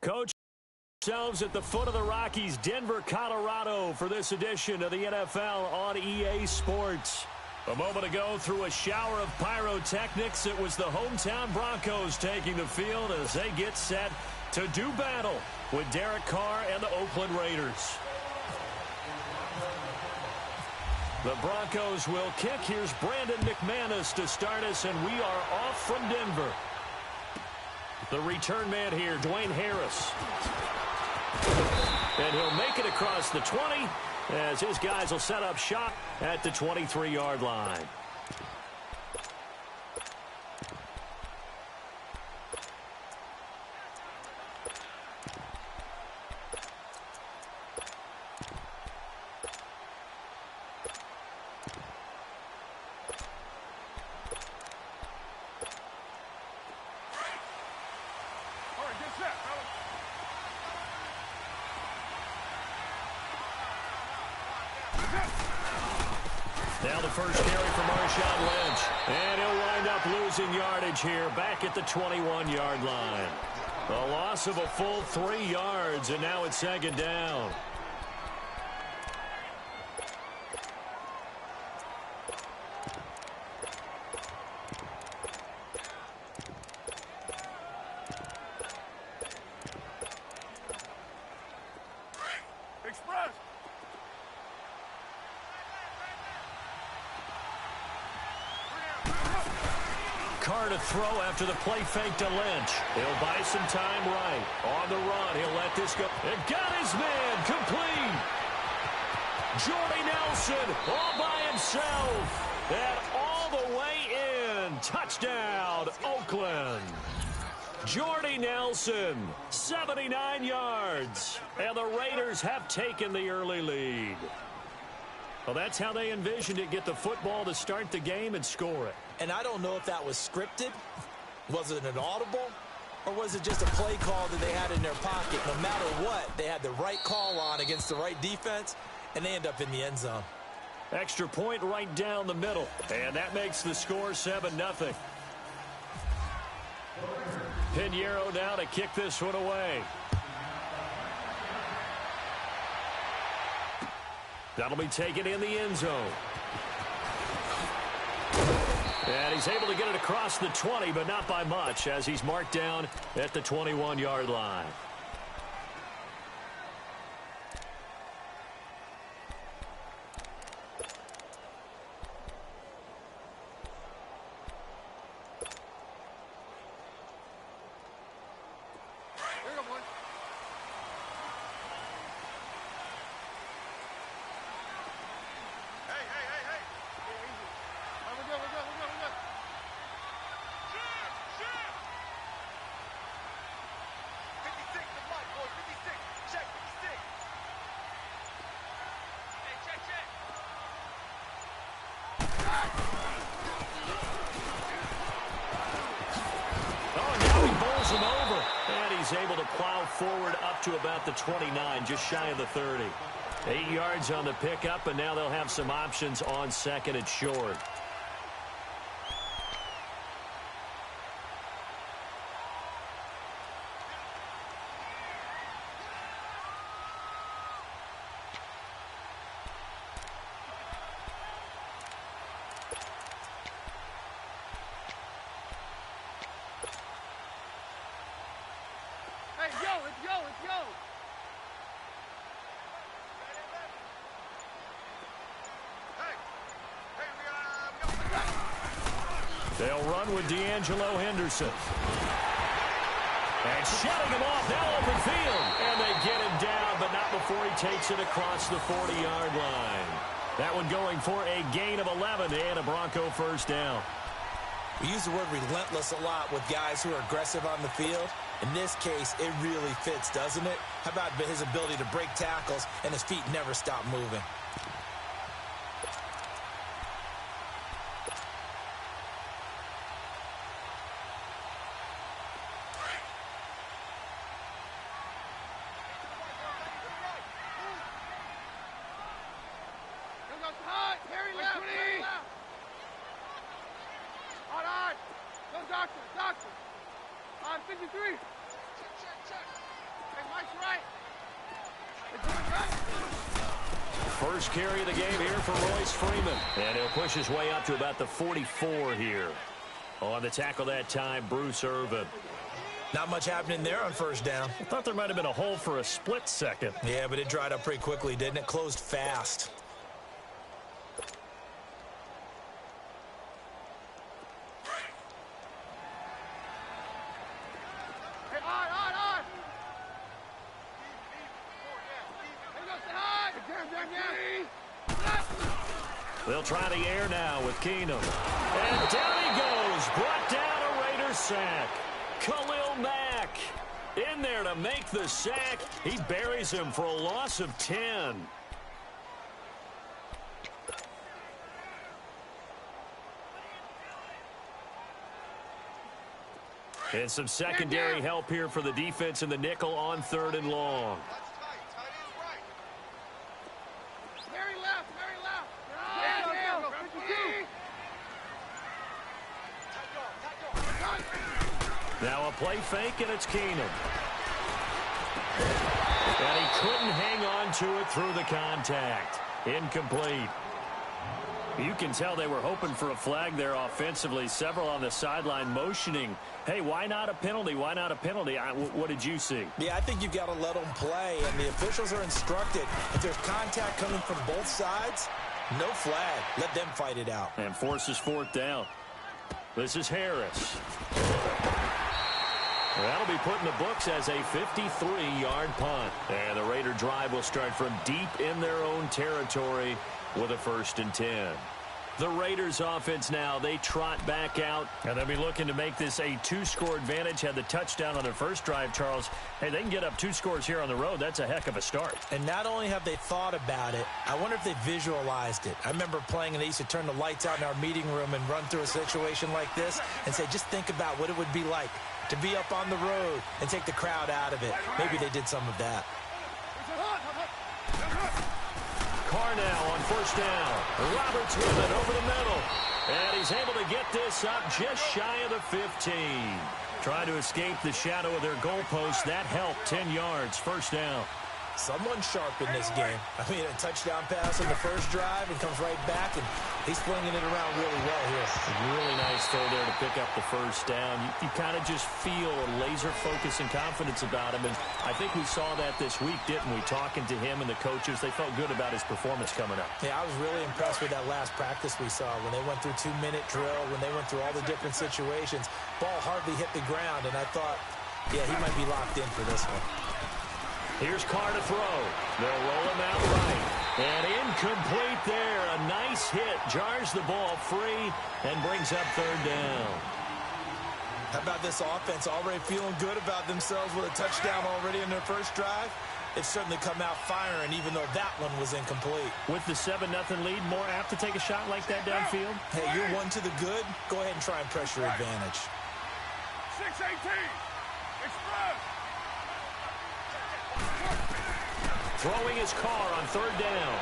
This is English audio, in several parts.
Coach ourselves at the foot of the Rockies, Denver, Colorado, for this edition of the NFL on EA Sports. A moment ago, through a shower of pyrotechnics, it was the hometown Broncos taking the field as they get set to do battle with Derek Carr and the Oakland Raiders. The Broncos will kick. Here's Brandon McManus to start us, and we are off from Denver. The return man here, Dwayne Harris. And he'll make it across the 20 as his guys will set up shop at the 23-yard line. Now the first carry for Marshawn Lynch. And he'll wind up losing yardage here back at the 21-yard line. A loss of a full 3 yards, and now it's second down. Carr to throw after the play fake to Lynch. He'll buy some time right. On the run, he'll let this go. And got his man complete. Jordy Nelson all by himself. And all the way in. Touchdown, Oakland. Jordy Nelson, 79 yards. And the Raiders have taken the early lead. Well, that's how they envisioned it. Get the football to start the game and score it. And I don't know if that was scripted. Was it an audible? Or was it just a play call that they had in their pocket? No matter what, they had the right call on against the right defense, and they end up in the end zone. Extra point right down the middle. And that makes the score 7-0. Pinheiro now to kick this one away. That'll be taken in the end zone. And he's able to get it across the 20, but not by much, as he's marked down at the 21-yard line. Able to plow forward up to about the 29, just shy of the 30. 8 yards on the pickup, and now they'll have some options on second and short. They'll run with D'Angelo Henderson. And shutting him off now open field. And they get him down, but not before he takes it across the 40-yard line. That one going for a gain of 11 and a Bronco first down. We use the word relentless a lot with guys who are aggressive on the field. In this case, it really fits, doesn't it? How about his ability to break tackles and his feet never stop moving? Doctor. On 53. Check. First carry of the game here for Royce Freeman. And he'll push his way up to about the 44 here. On the tackle that time, Bruce Irvin. Not much happening there on first down. I thought there might have been a hole for a split second. Yeah, but it dried up pretty quickly, didn't it? Closed fast. They'll try the air now with Keenum. And down he goes. Brought down a Raiders sack. Khalil Mack in there to make the sack. He buries him for a loss of 10. And some secondary help here for the defense in the nickel on 3rd and long. Now a play fake, and it's Keenum. And he couldn't hang on to it through the contact. Incomplete. You can tell they were hoping for a flag there offensively. Several on the sideline motioning. Hey, why not a penalty? Why not a penalty? What did you see? Yeah, I think you've got to let them play, and the officials are instructed. If there's contact coming from both sides, no flag. Let them fight it out. And forces 4th down. This is Harris. That'll be put in the books as a 53-yard punt. And the Raider drive will start from deep in their own territory with a 1st and 10. The Raiders offense now, they trot back out, and they'll be looking to make this a 2-score advantage. Had the touchdown on their first drive, Charles. Hey, they can get up 2 scores here on the road. That's a heck of a start. And not only have they thought about it, I wonder if they visualized it. I remember playing, and they used to turn the lights out in our meeting room and run through a situation like this and say, just think about what it would be like to be up on the road and take the crowd out of it. Maybe they did some of that. Carr now on 1st down. Roberts with it over the middle. And he's able to get this up just shy of the 15. Trying to escape the shadow of their goalpost. That helped. 10 yards. 1st down. Someone sharp in this game. I mean, a touchdown pass on the first drive and comes right back, and he's flinging it around really well here. Really nice throw there to pick up the 1st down. You kind of just feel a laser focus and confidence about him, and I think we saw that this week, didn't we? Talking to him and the coaches, they felt good about his performance coming up. Yeah, I was really impressed with that last practice we saw when they went through 2-minute drill, when they went through all the different situations. Ball hardly hit the ground, and I thought, yeah, he might be locked in for this one. Here's Carr to throw. They'll roll him out right. And incomplete there. A nice hit. Jars the ball free and brings up 3rd down. How about this offense already feeling good about themselves with a touchdown already in their first drive? They've certainly come out firing, even though that one was incomplete. With the 7-0 lead, more apt to take a shot like that downfield? Hey, you're one to the good. Go ahead and try and press your advantage. 6-18. Express. Throwing his Carr on 3rd down.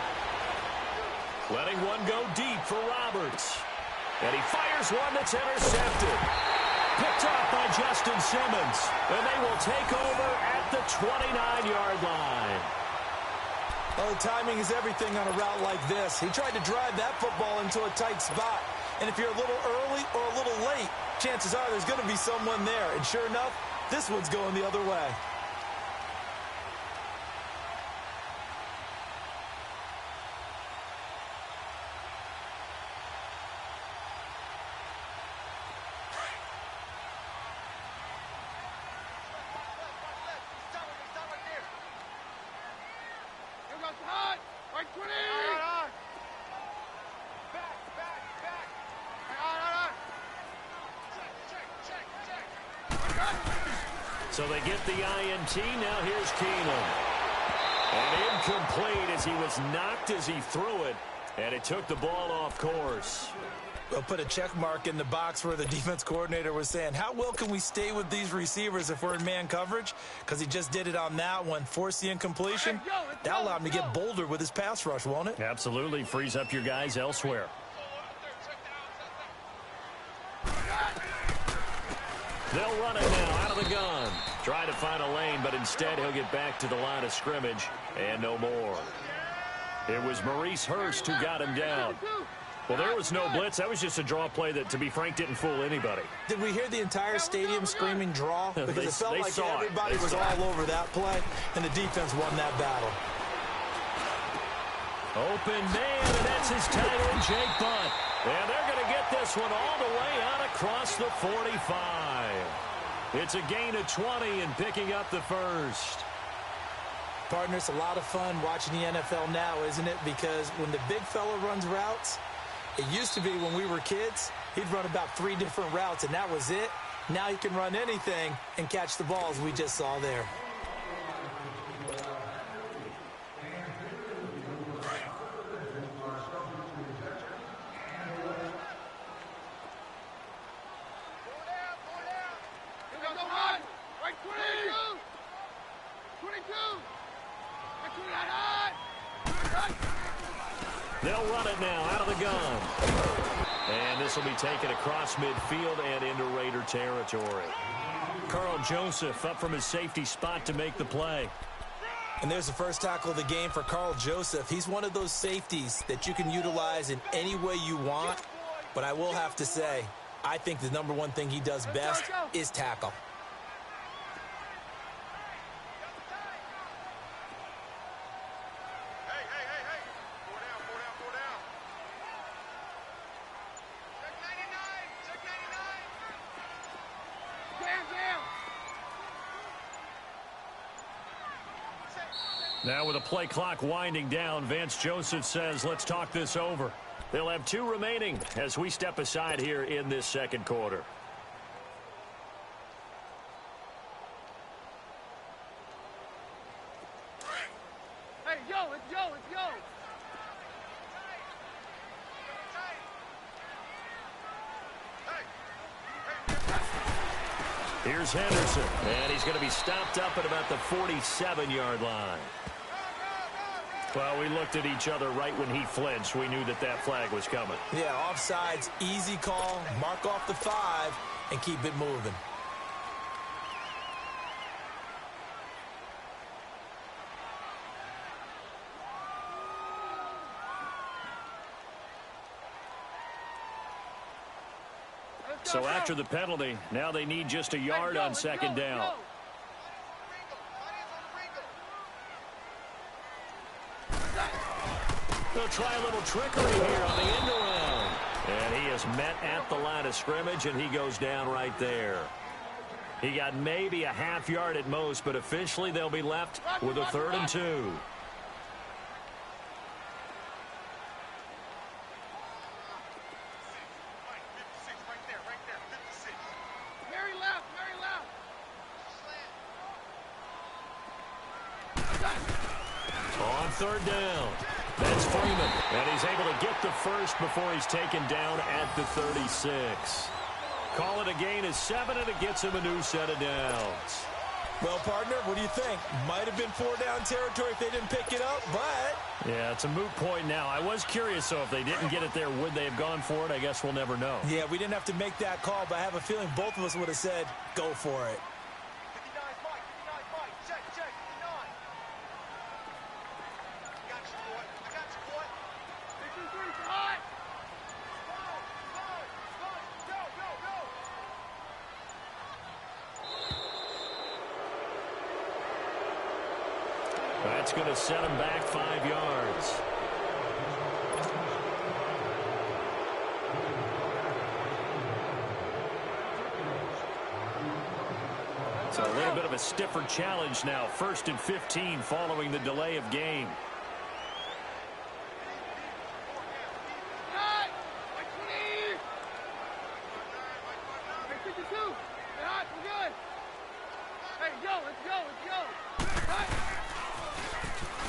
Letting one go deep for Roberts. And he fires one that's intercepted. Picked off by Justin Simmons. And they will take over at the 29-yard line. Well, the timing is everything on a route like this. He tried to drive that football into a tight spot. And if you're a little early or a little late, chances are there's going to be someone there. And sure enough, this one's going the other way. So they get the INT. Now here's Keenum. And incomplete as he was knocked as he threw it. And it took the ball off course. We'll put a check mark in the box where the defense coordinator was saying, how well can we stay with these receivers if we're in man coverage? Because he just did it on that one. Force the incompletion. That allowed him to get bolder with his pass rush, won't it? Absolutely. Frees up your guys elsewhere. They'll run it now out of the gun. Try to find a lane, but instead he'll get back to the line of scrimmage and no more. It was Maurice Hurst who got him down. Well, there was no blitz. That was just a draw play that, to be frank, didn't fool anybody. Did we hear the entire stadium screaming draw? Because it felt like everybody was all over that play, and the defense won that battle. Open man, and that's his tight end, Jake Butt. And they're going to get this one all the way out across the 45. It's a gain of 20 and picking up the first. Partner, it's a lot of fun watching the NFL now, isn't it? Because when the big fella runs routes, it used to be when we were kids, he'd run about 3 different routes, and that was it. Now he can run anything and catch the balls we just saw there. They'll run it now out of the gun. And this will be taken across midfield and into Raider territory. Carl Joseph up from his safety spot to make the play. And there's the first tackle of the game for Carl Joseph. He's one of those safeties that you can utilize in any way you want. But I will have to say, I think the number one thing he does best is tackle. Now with the play clock winding down, Vance Joseph says, let's talk this over. They'll have 2 remaining as we step aside here in this second quarter. Hey, yo, let's go, let's go. Here's Henderson, and he's going to be stopped up at about the 47-yard line. Well, we looked at each other right when he flinched. We knew that that flag was coming. Yeah, offsides, easy call, mark off the 5, and keep it moving. So after the penalty, now they need just a yard on second down. They'll try a little trickery here on the end around. And he is met at the line of scrimmage, and he goes down right there. He got maybe a half yard at most, but officially they'll be left with a 3rd and 2. On 3rd down. That's Freeman. And he's able to get the first before he's taken down at the 36. Call it a gain of 7, and it gets him a new set of downs. Well, partner, what do you think? Might have been 4-down territory if they didn't pick it up, but... Yeah, it's a moot point now. I was curious, so if they didn't get it there, would they have gone for it? I guess we'll never know. Yeah, we didn't have to make that call, but I have a feeling both of us would have said, go for it. That's going to set him back 5 yards. It's a little bit of a stiffer challenge now. 1st and 15 following the delay of game.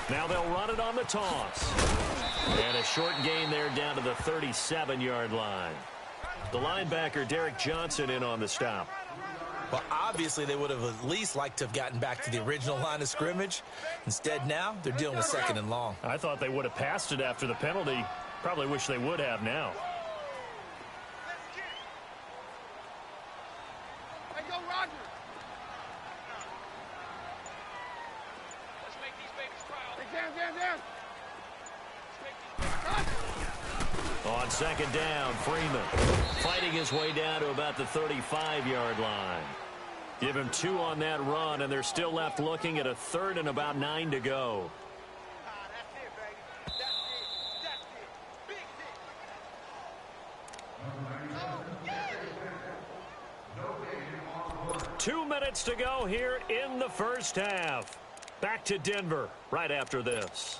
Now they'll run it on the toss. And a short gain there down to the 37-yard line. The linebacker, Derek Johnson, in on the stop. Well, obviously they would have at least liked to have gotten back to the original line of scrimmage. Instead now, they're dealing with 2nd and long. I thought they would have passed it after the penalty. Probably wish they would have now. On second down, Freeman fighting his way down to about the 35-yard line. Give him 2 on that run, and they're still left looking at a 3rd and about 9 to go. That's it, baby. That's it. That's it. Big hit. 2 minutes to go here in the first half. Back to Denver right after this.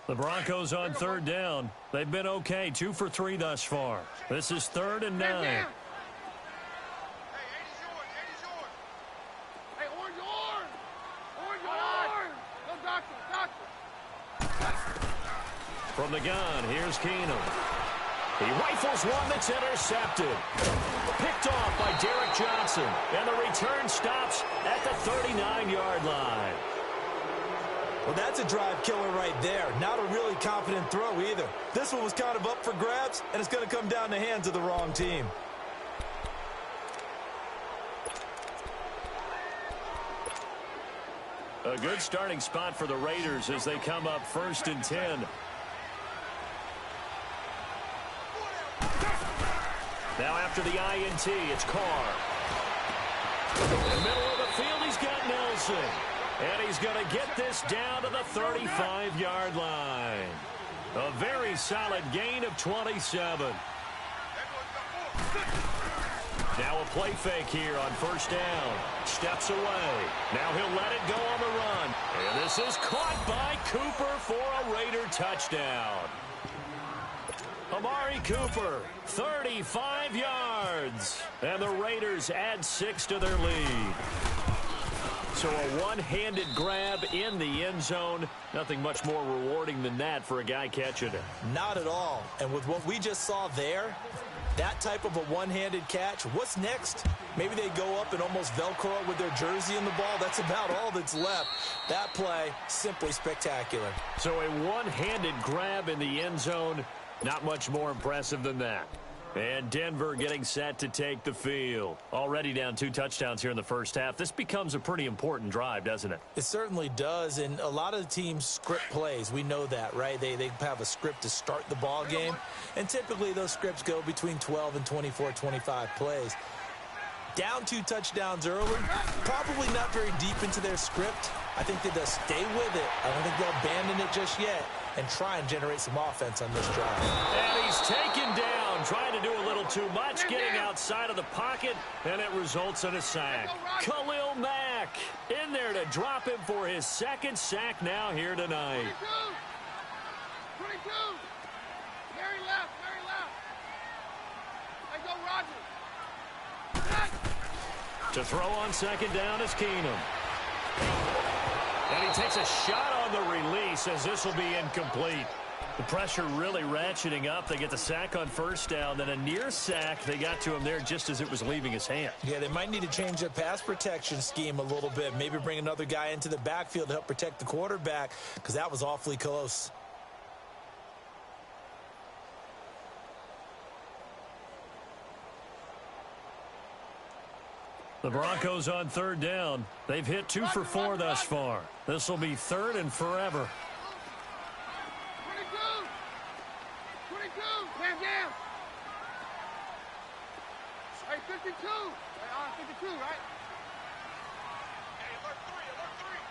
The Broncos on 3rd down. They've been okay, 2 for 3 thus far. This is 3rd and 9. Hey, 80's yours. 80's yours. Hey, orange. Orange. Go doctor. From the gun, here's Keenum. He rifles one that's intercepted. Picked off by Derek Johnson. And the return stops at the 39-yard line. Well, that's a drive killer right there. Not a really confident throw either. This one was kind of up for grabs, and it's going to come down the hands of the wrong team. A good starting spot for the Raiders as they come up 1st and 10. Now after the INT, it's Carr. In the middle of the field, he's got Nelson. And he's going to get this down to the 35-yard line. A very solid gain of 27. Now a play fake here on 1st down. Steps away. Now he'll let it go on the run. And this is caught by Cooper for a Raider touchdown. Amari Cooper, 35 yards. And the Raiders add 6 to their lead. So a one-handed grab in the end zone. Nothing much more rewarding than that for a guy catching it. Not at all. And with what we just saw there, that type of a one-handed catch, what's next? Maybe they go up and almost Velcro with their jersey in the ball. That's about all that's left. That play, simply spectacular. So a one-handed grab in the end zone. Not much more impressive than that. And Denver getting set to take the field. Already down 2 touchdowns here in the first half. This becomes a pretty important drive, doesn't it? It certainly does, and a lot of the teams script plays. We know that, right? They have a script to start the ball game, and typically those scripts go between 12 and 24, 25 plays. Down 2 touchdowns early, probably not very deep into their script. I think that they'll stay with it. I don't think they'll abandon it just yet and try and generate some offense on this drive. And he's taken down, trying to do a little too much, getting outside of the pocket, and it results in a sack. Khalil Mack in there to drop him for his 2nd sack now here tonight. 22. Very left. Hey, go Rodgers. To throw on 2nd down is Keenum. And he takes a shot on the release as this will be incomplete. The pressure really ratcheting up. They get the sack on 1st down, then a near sack. They got to him there just as it was leaving his hand. Yeah, they might need to change their pass protection scheme a little bit. Maybe bring another guy into the backfield to help protect the quarterback, because that was awfully close. The Broncos on 3rd down. They've hit 2 for 4 thus far. This will be 3rd and forever. 22. Man down. Hey, 52. Hey, 52, right? Hey, alert 3.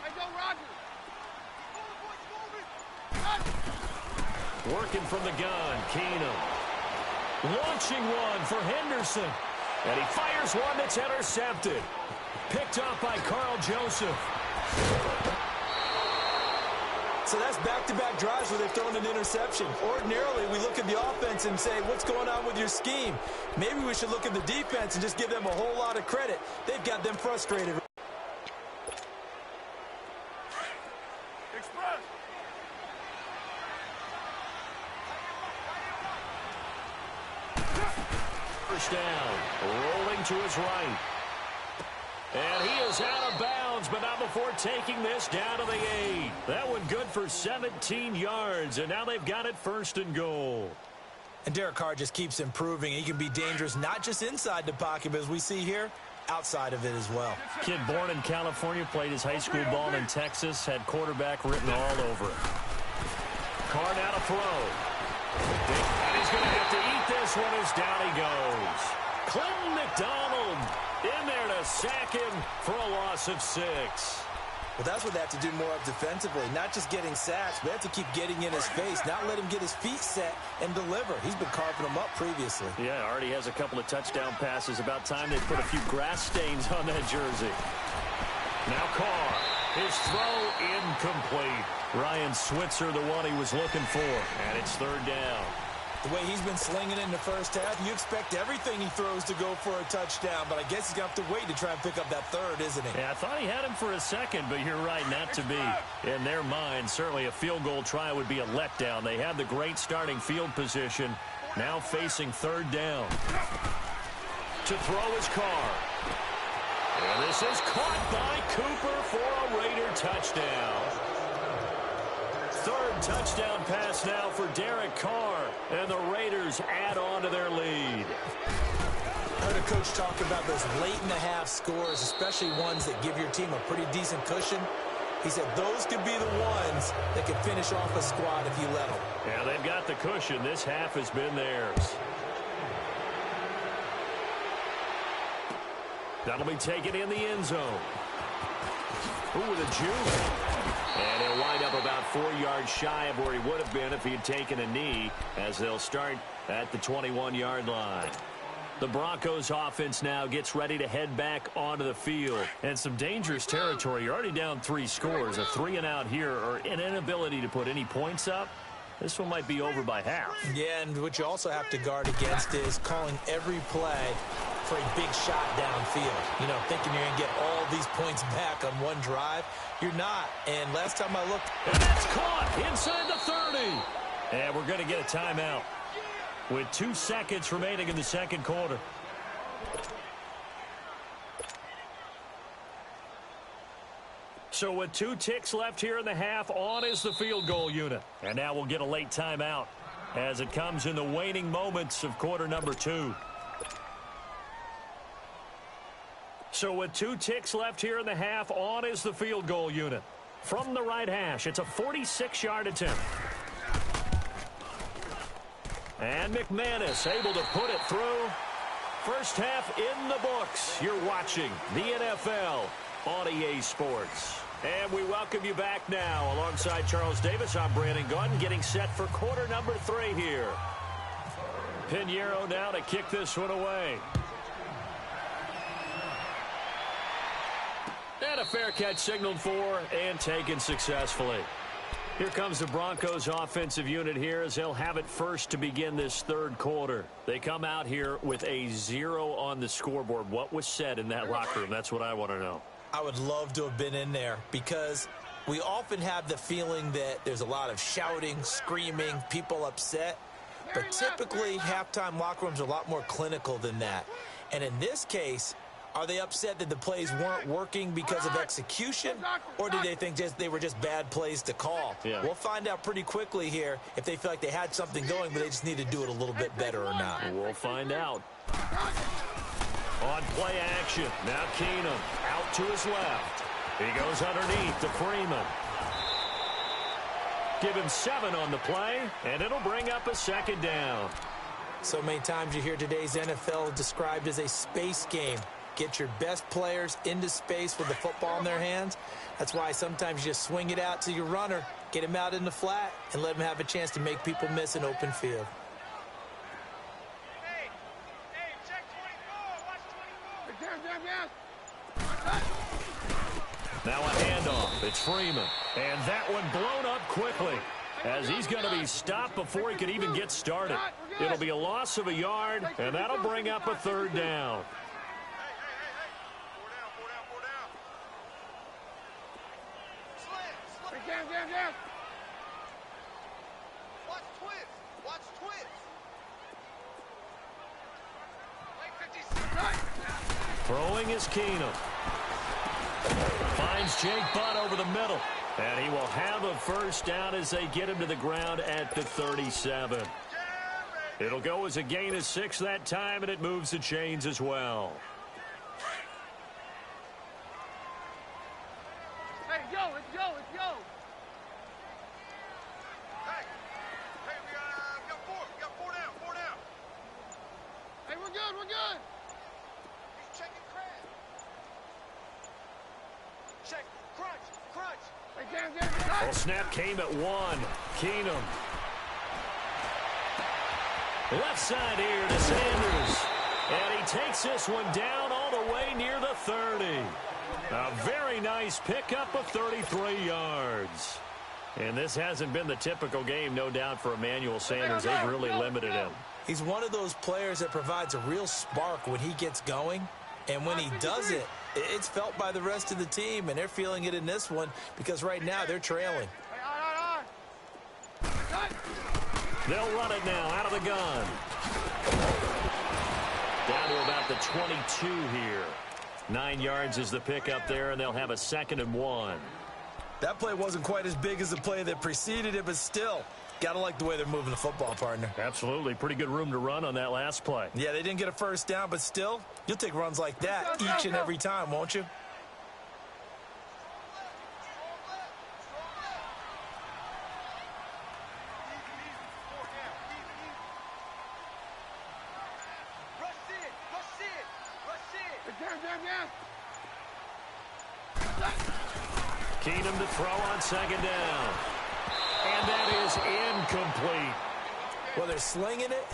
Hey, go Rodgers. Working from the gun, Keenum. Launching one for Henderson. And he fires one that's intercepted. Picked off by Carl Joseph. So that's back-to-back drives where they've thrown an interception. Ordinarily, we look at the offense and say, what's going on with your scheme? Maybe we should look at the defense and just give them a whole lot of credit. They've got them frustrated. Express. First down, rolling to his right. And he is out of bounds, but not before taking this down to the 8. That one good for 17 yards, and now they've got it 1st and goal. And Derek Carr just keeps improving. He can be dangerous not just inside the pocket, but as we see here, outside of it as well. Kid born in California, played his high school ball in Texas, had quarterback written all over it. Carr now to throw. And he's going to have to eat this one as down he goes. Clinton McDonald in there to sack him for a loss of 6. Well, that's what they have to do more of defensively. Not just getting sacks, but they have to keep getting in his face, not let him get his feet set and deliver. He's been carving them up previously. Yeah, already has a couple of touchdown passes. About time they put a few grass stains on that jersey. Now Carr. His throw incomplete. Ryan Switzer, the one he was looking for. And it's 3rd down. The way he's been slinging it in the first half, you expect everything he throws to go for a touchdown, but I guess he's going to have to wait to try and pick up that 3rd, isn't he? Yeah, I thought he had him for a second, but you're right, not to be. In their mind, certainly a field goal try would be a letdown. They had the great starting field position, now facing 3rd down. To throw his Carr. And this is caught by Cooper for a Raider touchdown. 3rd touchdown pass now for Derek Carr, and the Raiders add on to their lead. I heard a coach talk about those late-in-the-half scores, especially ones that give your team a pretty decent cushion. He said those could be the ones that could finish off a squad if you let them. Yeah, they've got the cushion. This half has been theirs. That'll be taken in the end zone. Ooh, with a juke. And he'll wind up about 4 yards shy of where he would have been if he had taken a knee, as they'll start at the 21-yard line. The Broncos offense now gets ready to head back onto the field. And some dangerous territory. You're already down 3 scores. A 3-and-out here, or an inability to put any points up. This one might be over by half. Yeah, and what you also have to guard against is calling every play for a big shot downfield. You know, thinking you're going to get all these points back on one drive. You're not. And last time I looked... And that's caught inside the 30. And we're going to get a timeout with 2 seconds remaining in the second quarter. So with 2 ticks left here in the half, on is the field goal unit. And now we'll get a late timeout as it comes in the waning moments of quarter number 2. So with 2 ticks left here in the half, on is the field goal unit. From the right hash, it's a 46-yard attempt. And McManus able to put it through. First half in the books. You're watching the NFL on EA Sports. And we welcome you back now. Alongside Charles Davis, I'm Brandon Gaudin, getting set for quarter number 3 here. Pinheiro now to kick this one away. And a fair catch signaled for and taken successfully. Here comes the Broncos offensive unit here as they'll have it first to begin this 3rd quarter. They come out here with a 0 on the scoreboard. What was said in that locker room? That's what I want to know. I would love to have been in there because we often have the feeling that there's a lot of shouting, screaming, people upset. But typically, halftime locker rooms are a lot more clinical than that. And in this case, are they upset that the plays weren't working because of execution, or do they think they were just bad plays to call? Yeah. We'll find out pretty quickly here if they feel like they had something going, but they just need to do it a little bit better or not. We'll find out. On play action, now Keenum out to his left. He goes underneath to Freeman. Give him 7 on the play, and it'll bring up a 2nd down. So many times you hear today's NFL described as a space game. Get your best players into space with the football in their hands. That's why sometimes you just swing it out to your runner, get him out in the flat, and let him have a chance to make people miss an open field. Hey, check 24. Watch 24. Now a handoff. It's Freeman. And that one blown up quickly as he's going to be stopped before he could even get started. It'll be a loss of a yard, and that'll bring up a 3rd down. Down. Watch twist. Throwing is Keenum. Finds Jake Butt over the middle. And he will have a 1st down as they get him to the ground at the 37. It'll go as a gain of 6 that time, and it moves the chains as well. We're good. He's checking crab. Check. Crunch. Well, snap came at 1. Keenum. Left side here to Sanders. And he takes this one down all the way near the 30. A very nice pickup of 33 yards. And this hasn't been the typical game, no doubt, for Emmanuel Sanders. They've really limited him. He's one of those players that provides a real spark when he gets going. And when he does it, it's felt by the rest of the team. And they're feeling it in this one because right now they're trailing. They'll run it now out of the gun. Down to about the 22 here. 9 yards is the pickup there, and they'll have a 2nd and 1. That play wasn't quite as big as the play that preceded it, but still, got to like the way they're moving the football, partner. Absolutely. Pretty good room to run on that last play. Yeah, they didn't get a first down, but still, you'll take runs like that each and every time, won't you? Keenum to throw on 2nd down. And that is incomplete. Well, they're slinging it.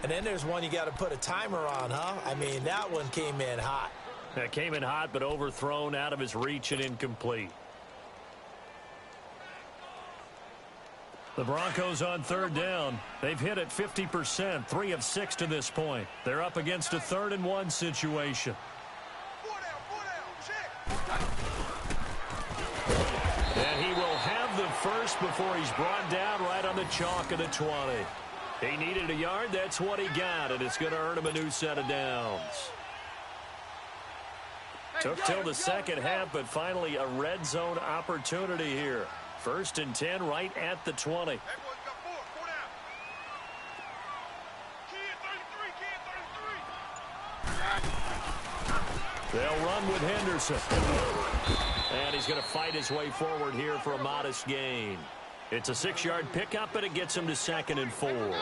And then there's one you got to put a timer on, huh? I mean, that one came in hot. That came in hot, but overthrown, out of his reach, and incomplete. The Broncos on 3rd down. They've hit it 50%, 3 of 6 to this point. They're up against a 3rd and 1 situation. And he will have the first before he's brought down right on the chalk of the 20. He needed a yard. That's what he got, and it's going to earn him a new set of downs. Took till the second half, but finally a red zone opportunity here. 1st and 10 right at the 20. They'll run with Henderson. And he's going to fight his way forward here for a modest gain. It's a 6-yard pickup, but it gets him to 2nd and 4.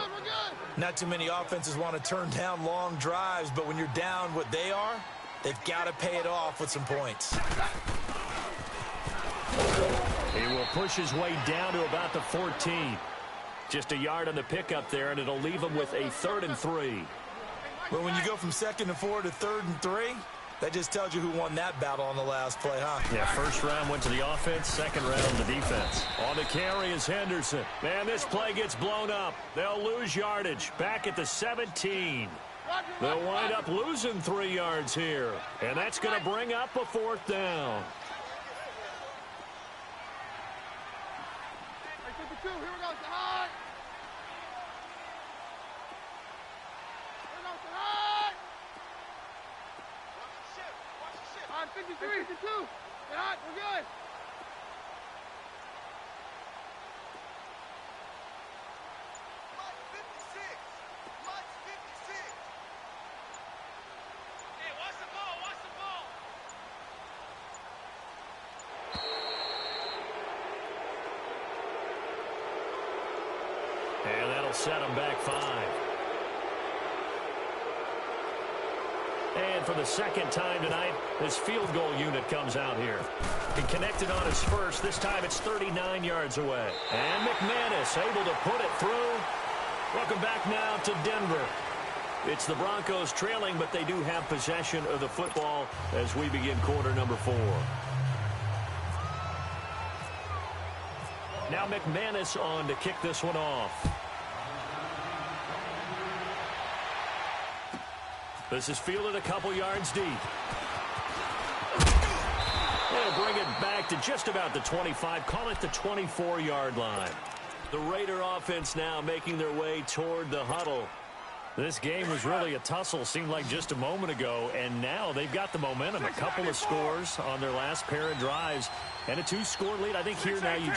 Not too many offenses want to turn down long drives, but when you're down what they are, they've got to pay it off with some points. He will push his way down to about the 14. Just a yard on the pickup there, and it'll leave him with a 3rd and 3. But when you go from 2nd and 4 to 3rd and 3, that just tells you who won that battle on the last play, huh? Yeah, 1st round went to the offense, 2nd round the defense. On the carry is Henderson. Man, this play gets blown up. They'll lose yardage back at the 17. They'll wind up losing 3 yards here. And that's going to bring up a 4th down. Here we go, Sahar. Watch the ship. All right, 53, 52. Sahar, we're good. March 56. Hey, watch the ball, watch the ball. And that'll set him back 5. And for the 2nd time tonight, this field goal unit comes out here. He connected on his first. This time it's 39 yards away. And McManus able to put it through. Welcome back now to Denver. It's the Broncos trailing, but they do have possession of the football as we begin quarter number 4. Now McManus on to kick this one off. This is fielded a couple yards deep. They'll bring it back to just about the 25. Call it the 24-yard line. The Raider offense now making their way toward the huddle. This game was really a tussle, seemed like just a moment ago, and now they've got the momentum. A couple of scores on their last pair of drives, And a 2-score lead. I think here now you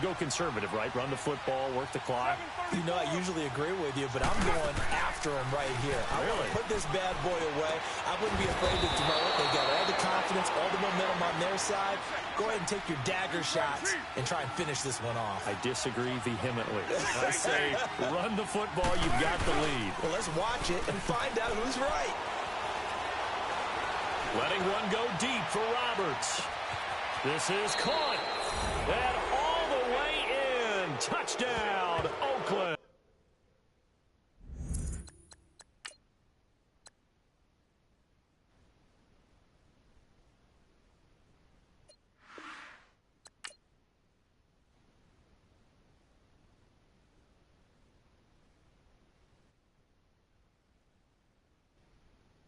go conservative, right? Run the football, work the clock. You know, I usually agree with you, but I'm going after him right here. I want to put this bad boy away. I wouldn't be afraid to throw it. They got all the confidence, all the momentum on their side. Go ahead and take your dagger shots and try and finish this one off. I disagree vehemently. I say run the football. You've got the lead. Well, let's watch it and find out who's right. Letting one go deep for Roberts. This is caught. And all the way in. Touchdown.